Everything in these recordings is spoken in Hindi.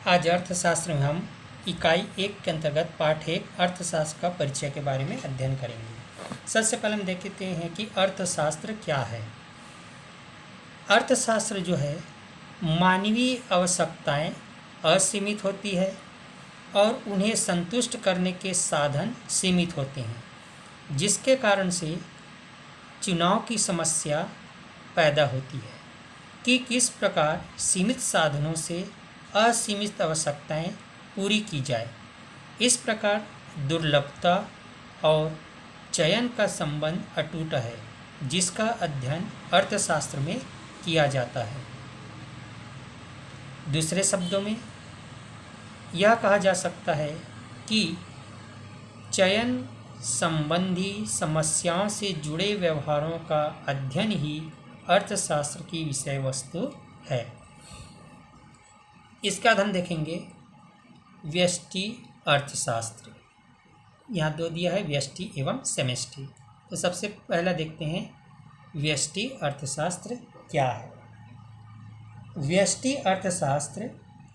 आज अर्थशास्त्र में हम इकाई 1 के अंतर्गत पाठ 1 अर्थशास्त्र का परिचय के बारे में अध्ययन करेंगे। सबसे पहले हम देखते हैं कि अर्थशास्त्र क्या है। अर्थशास्त्र जो है मानवीय आवश्यकताएं असीमित होती है और उन्हें संतुष्ट करने के साधन सीमित होते हैं, जिसके कारण से चुनाव की समस्या पैदा होती है कि किस प्रकार सीमित साधनों से असीमित आवश्यकताएं पूरी की जाए। इस प्रकार दुर्लभता और चयन का संबंध अटूट है, जिसका अध्ययन अर्थशास्त्र में किया जाता है। दूसरे शब्दों में यह कहा जा सकता है कि चयन संबंधी समस्याओं से जुड़े व्यवहारों का अध्ययन ही अर्थशास्त्र की विषय वस्तु है। इसका हम देखेंगे व्यष्टि अर्थशास्त्र। यहाँ दो दिया है, व्यष्टि एवं समष्टि। तो सबसे पहला देखते हैं व्यष्टि अर्थशास्त्र क्या है। व्यष्टि अर्थशास्त्र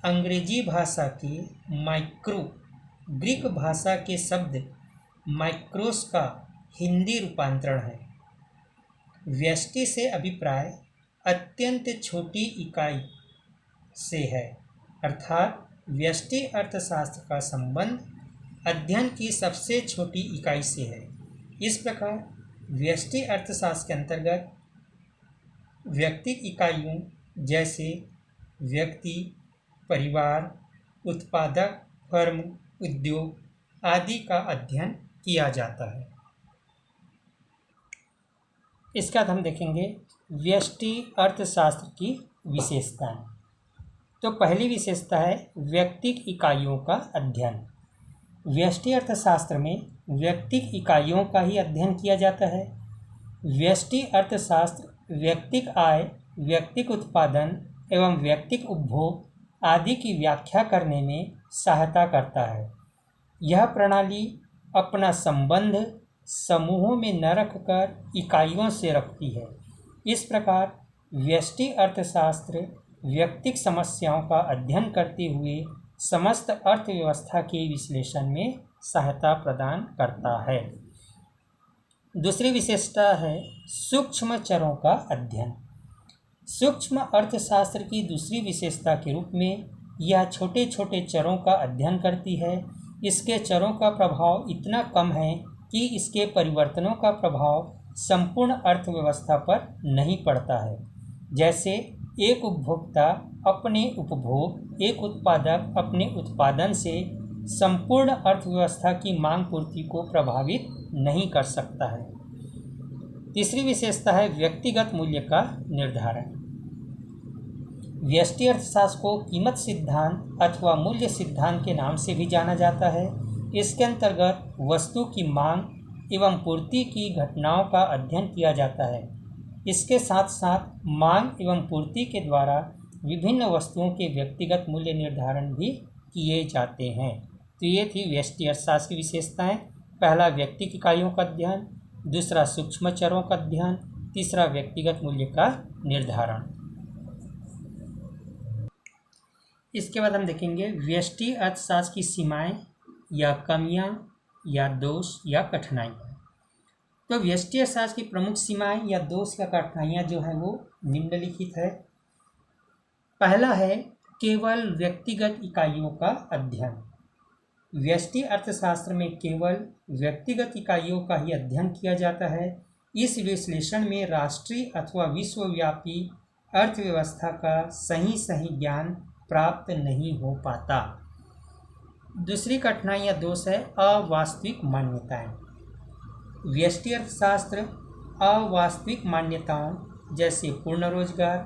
अंग्रेजी भाषा के माइक्रो, ग्रीक भाषा के शब्द माइक्रोस का हिंदी रूपांतरण है। व्यष्टि से अभिप्राय अत्यंत छोटी इकाई से है, अर्थात व्यष्टि अर्थशास्त्र का संबंध अध्ययन की सबसे छोटी इकाई से है। इस प्रकार व्यष्टि अर्थशास्त्र के अंतर्गत व्यक्तिगत इकाइयों जैसे व्यक्ति, परिवार, उत्पादक, फर्म, उद्योग आदि का अध्ययन किया जाता है। इसका हम देखेंगे व्यष्टि अर्थशास्त्र की विशेषताएं। तो पहली विशेषता है व्यक्तिगत इकाइयों का अध्ययन। व्यष्टि अर्थशास्त्र में व्यक्तिगत इकाइयों का ही अध्ययन किया जाता है। व्यष्टि अर्थशास्त्र व्यक्तिगत आय, व्यक्तिगत उत्पादन एवं व्यक्तिगत उपभोग आदि की व्याख्या करने में सहायता करता है। यह प्रणाली अपना संबंध समूहों में न रखकर इकाइयों से रखती है। इस प्रकार व्यष्टि अर्थशास्त्र व्यक्तिगत समस्याओं का अध्ययन करते हुए समस्त अर्थव्यवस्था के विश्लेषण में सहायता प्रदान करता है। दूसरी विशेषता है सूक्ष्म चरों का अध्ययन। सूक्ष्म अर्थशास्त्र की दूसरी विशेषता के रूप में यह छोटे छोटे चरों का अध्ययन करती है। इसके चरों का प्रभाव इतना कम है कि इसके परिवर्तनों का प्रभाव संपूर्ण अर्थव्यवस्था पर नहीं पड़ता है। जैसे एक उपभोक्ता अपने उपभोग, एक उत्पादक अपने उत्पादन से संपूर्ण अर्थव्यवस्था की मांग पूर्ति को प्रभावित नहीं कर सकता है। तीसरी विशेषता है व्यक्तिगत मूल्य का निर्धारण। व्यष्टि अर्थशास्त्र को कीमत सिद्धांत अथवा मूल्य सिद्धांत के नाम से भी जाना जाता है। इसके अंतर्गत वस्तु की मांग एवं पूर्ति की घटनाओं का अध्ययन किया जाता है। इसके साथ साथ मांग एवं पूर्ति के द्वारा विभिन्न वस्तुओं के व्यक्तिगत मूल्य निर्धारण भी किए जाते हैं। तो ये थी व्यष्टि अर्थशास्त्र की विशेषताएं। पहला व्यक्तिगत इकाइयों का अध्ययन, दूसरा सूक्ष्म चरों का अध्ययन, तीसरा व्यक्तिगत मूल्य का निर्धारण। इसके बाद हम देखेंगे व्यष्टि अर्थशास्त्र की सीमाएं या कमियां या दोष या कठिनाइयाँ। तो व्यष्टि अर्थशास्त्र की प्रमुख सीमाएं या दोष या कठिनाइयाँ जो है वो निम्नलिखित है। पहला है केवल व्यक्तिगत इकाइयों का अध्ययन। व्यष्टि अर्थशास्त्र में केवल व्यक्तिगत इकाइयों का ही अध्ययन किया जाता है। इस विश्लेषण में राष्ट्रीय अथवा विश्वव्यापी अर्थव्यवस्था का सही ज्ञान प्राप्त नहीं हो पाता। दूसरी कठिनाई या दोष है अवास्तविक मान्यताएं। व्यष्टि अर्थशास्त्र अवास्तविक मान्यताओं जैसे पूर्ण रोजगार,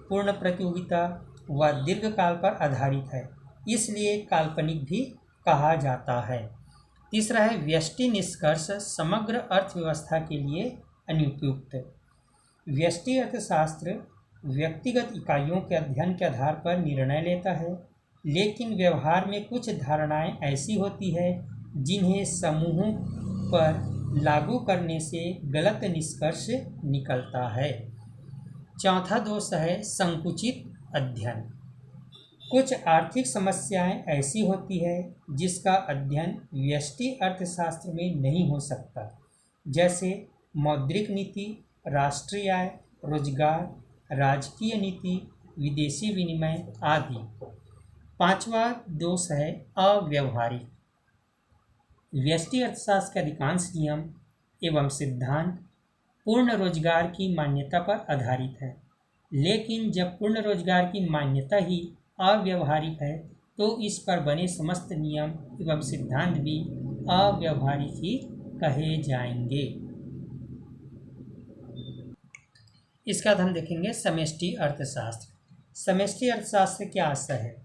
पूर्ण प्रतियोगिता व दीर्घकाल पर आधारित है, इसलिए काल्पनिक भी कहा जाता है। तीसरा है व्यष्टि निष्कर्ष समग्र अर्थव्यवस्था के लिए अनुपयुक्त। व्यष्टि अर्थशास्त्र व्यक्तिगत इकाइयों के अध्ययन के आधार पर निर्णय लेता है, लेकिन व्यवहार में कुछ धारणाएं ऐसी होती है जिन्हें समूहों पर लागू करने से गलत निष्कर्ष निकलता है। चौथा दोष है संकुचित अध्ययन। कुछ आर्थिक समस्याएं ऐसी होती है जिसका अध्ययन व्यष्टि अर्थशास्त्र में नहीं हो सकता, जैसे मौद्रिक नीति, राष्ट्रीय आय, रोजगार, राजकीय नीति, विदेशी विनिमय आदि। पांचवा दोष है अव्यवहारिक। व्यष्टि अर्थशास्त्र के अधिकांश नियम एवं सिद्धांत पूर्ण रोजगार की मान्यता पर आधारित है, लेकिन जब पूर्ण रोजगार की मान्यता ही अव्यवहारिक है तो इस पर बने समस्त नियम एवं सिद्धांत भी अव्यवहारिक ही कहे जाएंगे। इसका हम देखेंगे समष्टि अर्थशास्त्र। समष्टि अर्थशास्त्र क्या आशय है?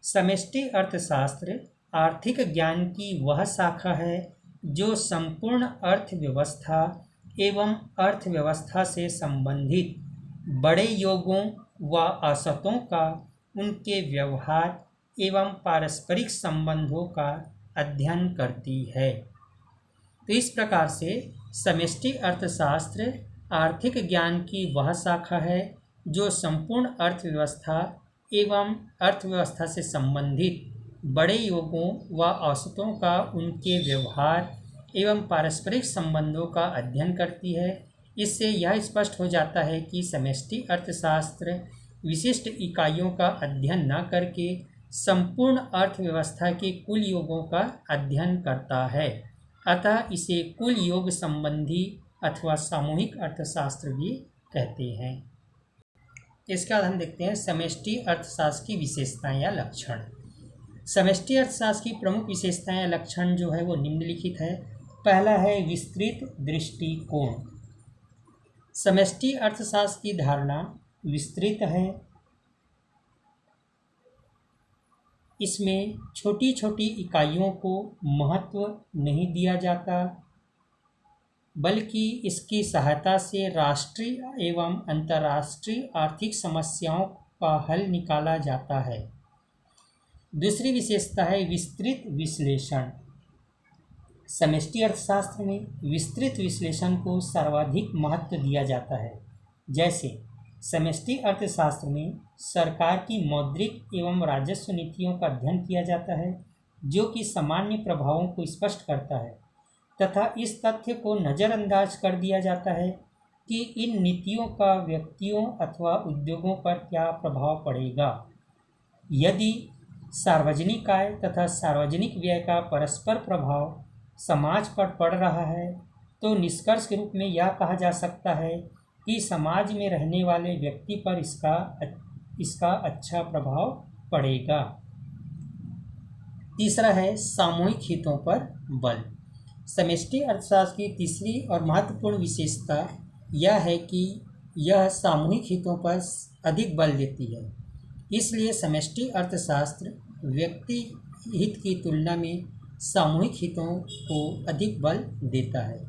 समष्टि अर्थशास्त्र आर्थिक ज्ञान की वह शाखा है जो संपूर्ण अर्थव्यवस्था एवं अर्थव्यवस्था से संबंधित बड़े योगों व औसतों का, उनके व्यवहार एवं पारस्परिक संबंधों का अध्ययन करती है। तो इस प्रकार से समष्टि अर्थशास्त्र आर्थिक ज्ञान की वह शाखा है जो संपूर्ण अर्थव्यवस्था एवं अर्थव्यवस्था से संबंधित बड़े योगों व औसतों का, उनके व्यवहार एवं पारस्परिक संबंधों का अध्ययन करती है। इससे यह स्पष्ट हो जाता है कि समष्टि अर्थशास्त्र विशिष्ट इकाइयों का अध्ययन न करके संपूर्ण अर्थव्यवस्था के कुल योगों का अध्ययन करता है। अतः इसे कुल योग संबंधी अथवा सामूहिक अर्थशास्त्र भी कहते हैं। इसका हम देखते हैं समष्टि अर्थशास्त्र की विशेषताएं या लक्षण। समष्टि अर्थशास्त्र की प्रमुख विशेषताएं या लक्षण जो है वो निम्नलिखित है। पहला है विस्तृत दृष्टिकोण। समष्टि अर्थशास्त्र की धारणा विस्तृत है। इसमें छोटी छोटी इकाइयों को महत्व नहीं दिया जाता, बल्कि इसकी सहायता से राष्ट्रीय एवं अंतर्राष्ट्रीय आर्थिक समस्याओं का हल निकाला जाता है। दूसरी विशेषता है विस्तृत विश्लेषण। समष्टि अर्थशास्त्र में विस्तृत विश्लेषण को सर्वाधिक महत्व दिया जाता है। जैसे समष्टि अर्थशास्त्र में सरकार की मौद्रिक एवं राजस्व नीतियों का अध्ययन किया जाता है, जो कि सामान्य प्रभावों को स्पष्ट करता है तथा इस तथ्य को नज़रअंदाज कर दिया जाता है कि इन नीतियों का व्यक्तियों अथवा उद्योगों पर क्या प्रभाव पड़ेगा। यदि सार्वजनिक आय तथा सार्वजनिक व्यय का परस्पर प्रभाव समाज पर पड़ रहा है तो निष्कर्ष के रूप में यह कहा जा सकता है कि समाज में रहने वाले व्यक्ति पर इसका अच्छा प्रभाव पड़ेगा। तीसरा है सामूहिक हितों पर बल। समष्टि अर्थशास्त्र की तीसरी और महत्वपूर्ण विशेषता यह है कि यह सामूहिक हितों पर अधिक बल देती है। इसलिए समष्टि अर्थशास्त्र व्यक्ति हित की तुलना में सामूहिक हितों को अधिक बल देता है।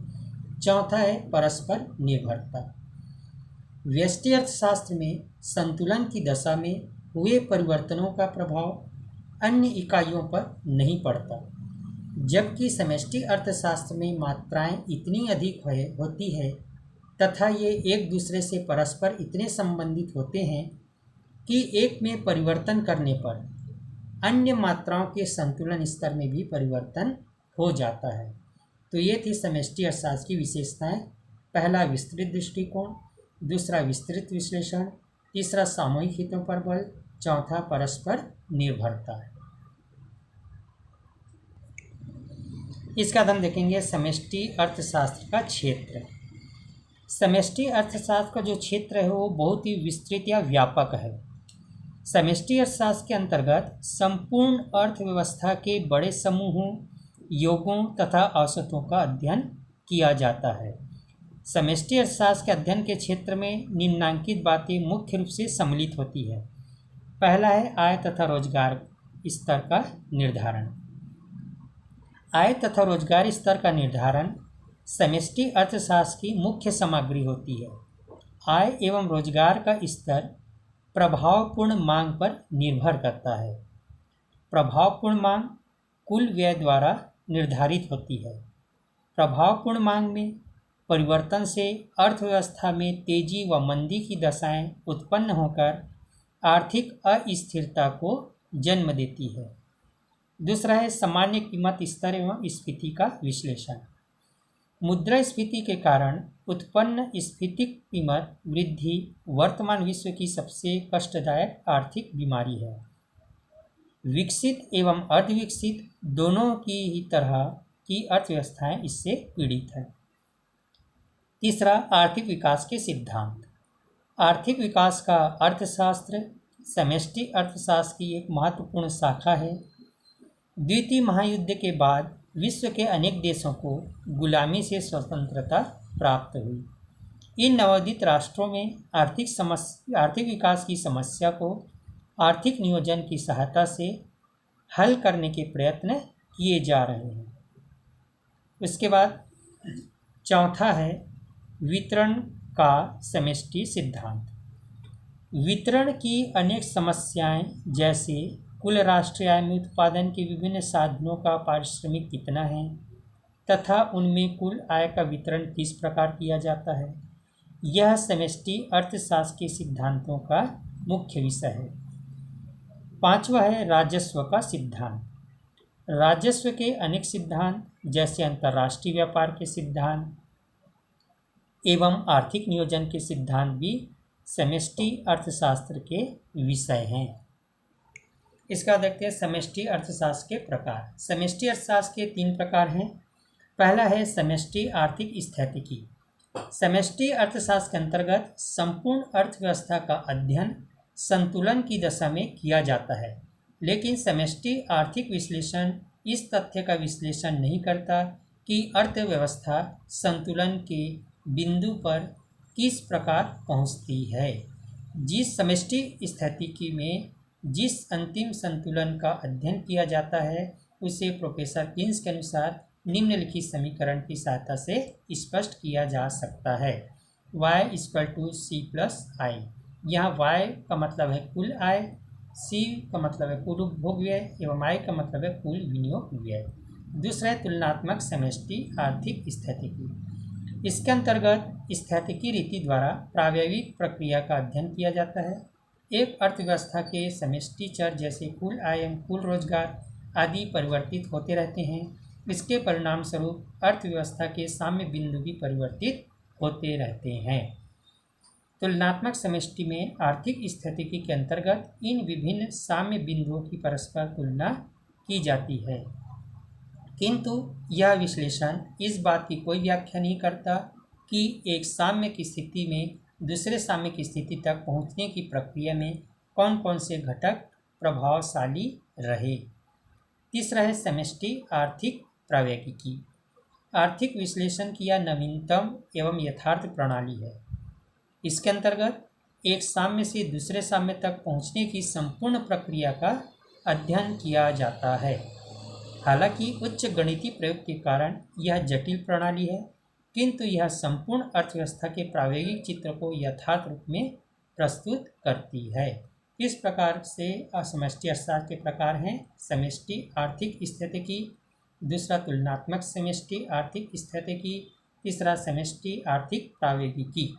चौथा है परस्पर निर्भरता। व्यष्टि अर्थशास्त्र में संतुलन की दशा में हुए परिवर्तनों का प्रभाव अन्य इकाइयों पर नहीं पड़ता, जबकि समष्टि अर्थशास्त्र में मात्राएं इतनी अधिक होती है तथा ये एक दूसरे से परस्पर इतने संबंधित होते हैं कि एक में परिवर्तन करने पर अन्य मात्राओं के संतुलन स्तर में भी परिवर्तन हो जाता है। तो ये थी समष्टि अर्थशास्त्र की विशेषताएं। पहला विस्तृत दृष्टिकोण, दूसरा विस्तृत विश्लेषण, तीसरा सामूहिक हितों पर बल, चौथा परस्पर निर्भरता। इसका हम देखेंगे समष्टि अर्थशास्त्र का क्षेत्र। समष्टि अर्थशास्त्र का जो क्षेत्र है वो बहुत ही विस्तृत या व्यापक है। समष्टि अर्थशास्त्र के अंतर्गत संपूर्ण अर्थव्यवस्था के बड़े समूहों, योगों तथा औसतों का अध्ययन किया जाता है। समष्टि अर्थशास्त्र के अध्ययन के क्षेत्र में निम्नांकित बातें मुख्य रूप से सम्मिलित होती है। पहला है आय तथा रोजगार स्तर का निर्धारण। आय तथा रोजगार स्तर का निर्धारण समष्टि अर्थशास्त्र की मुख्य सामग्री होती है। आय एवं रोजगार का स्तर प्रभावपूर्ण मांग पर निर्भर करता है। प्रभावपूर्ण मांग कुल व्यय द्वारा निर्धारित होती है। प्रभावपूर्ण मांग में परिवर्तन से अर्थव्यवस्था में तेजी व मंदी की दशाएं उत्पन्न होकर आर्थिक अस्थिरता को जन्म देती है। दूसरा है सामान्य कीमत स्तर एवं स्फीति का विश्लेषण। मुद्रास्फीति के कारण उत्पन्न स्फीतिक कीमत वृद्धि वर्तमान विश्व की सबसे कष्टदायक आर्थिक बीमारी है। विकसित एवं अर्धविकसित दोनों की ही तरह की अर्थव्यवस्थाएं इससे पीड़ित हैं। तीसरा, आर्थिक विकास के सिद्धांत। आर्थिक विकास का अर्थशास्त्र समष्टि अर्थशास्त्र की एक महत्वपूर्ण शाखा है। द्वितीय महायुद्ध के बाद विश्व के अनेक देशों को गुलामी से स्वतंत्रता प्राप्त हुई। इन नवोदित राष्ट्रों में आर्थिक विकास की समस्या को आर्थिक नियोजन की सहायता से हल करने के प्रयत्न किए जा रहे हैं। उसके बाद चौथा है वितरण का समष्टि सिद्धांत। वितरण की अनेक समस्याएं जैसे कुल राष्ट्रीय आय में उत्पादन के विभिन्न साधनों का पारिश्रमिक कितना है तथा उनमें कुल आय का वितरण किस प्रकार किया जाता है, यह समष्टि अर्थशास्त्र के सिद्धांतों का मुख्य विषय है। पांचवा है राजस्व का सिद्धांत। राजस्व के अनेक सिद्धांत जैसे अंतर्राष्ट्रीय व्यापार के सिद्धांत एवं आर्थिक नियोजन के सिद्धांत भी समष्टि अर्थशास्त्र के विषय हैं। इसका देखते हैं समष्टि अर्थशास्त्र के प्रकार। समष्टि अर्थशास्त्र के 3 प्रकार हैं। पहला है समष्टि आर्थिक स्थितिकी। समष्टि अर्थशास्त्र के अंतर्गत संपूर्ण अर्थव्यवस्था का अध्ययन संतुलन की दशा में किया जाता है, लेकिन समष्टि आर्थिक विश्लेषण इस तथ्य का विश्लेषण नहीं करता कि अर्थव्यवस्था संतुलन के बिंदु पर किस प्रकार पहुंचती है। जिस समष्टि स्थितिकी में जिस अंतिम संतुलन का अध्ययन किया जाता है उसे प्रोफेसर किन्स के अनुसार निम्नलिखित समीकरण की सहायता से स्पष्ट किया जा सकता है। y = c+i। यहाँ y का मतलब है कुल आय, c का मतलब है कुल उपभोग व्यय एवं i का मतलब है कुल विनियोग व्यय। दूसरा है तुलनात्मक समष्टि आर्थिक स्थितिकी। इसके अंतर्गत स्थितिकी रीति द्वारा प्रायोगिक प्रक्रिया का अध्ययन किया जाता है। एक अर्थव्यवस्था के समष्टि चर जैसे कुल आय एवं कुल रोजगार आदि परिवर्तित होते रहते हैं। इसके परिणाम स्वरूप अर्थव्यवस्था के साम्य बिंदु भी परिवर्तित होते रहते हैं। तुलनात्मक समष्टि में आर्थिक स्थितिकी के अंतर्गत इन विभिन्न साम्य बिंदुओं की परस्पर तुलना की जाती है, किंतु यह विश्लेषण इस बात की कोई व्याख्या नहीं करता कि एक साम्य की स्थिति में दूसरे साम्य की स्थिति तक पहुंचने की प्रक्रिया में कौन कौन से घटक प्रभावशाली रहे। तीसरा है समष्टि आर्थिक प्रावैगिकी। आर्थिक विश्लेषण की यह नवीनतम एवं यथार्थ प्रणाली है। इसके अंतर्गत एक साम्य से दूसरे साम्य तक पहुंचने की संपूर्ण प्रक्रिया का अध्ययन किया जाता है। हालांकि उच्च गणितीय प्रयोग के कारण यह जटिल प्रणाली है, किंतु यह संपूर्ण अर्थव्यवस्था के प्रायोगिक चित्र को यथार्थ रूप में प्रस्तुत करती है। इस प्रकार से समष्टि अर्थशास्त्र के प्रकार हैं समष्टि आर्थिक स्थितिकी, दूसरा तुलनात्मक समष्टि आर्थिक स्थितिकी, तीसरा समष्टि आर्थिक प्रावैगिकी।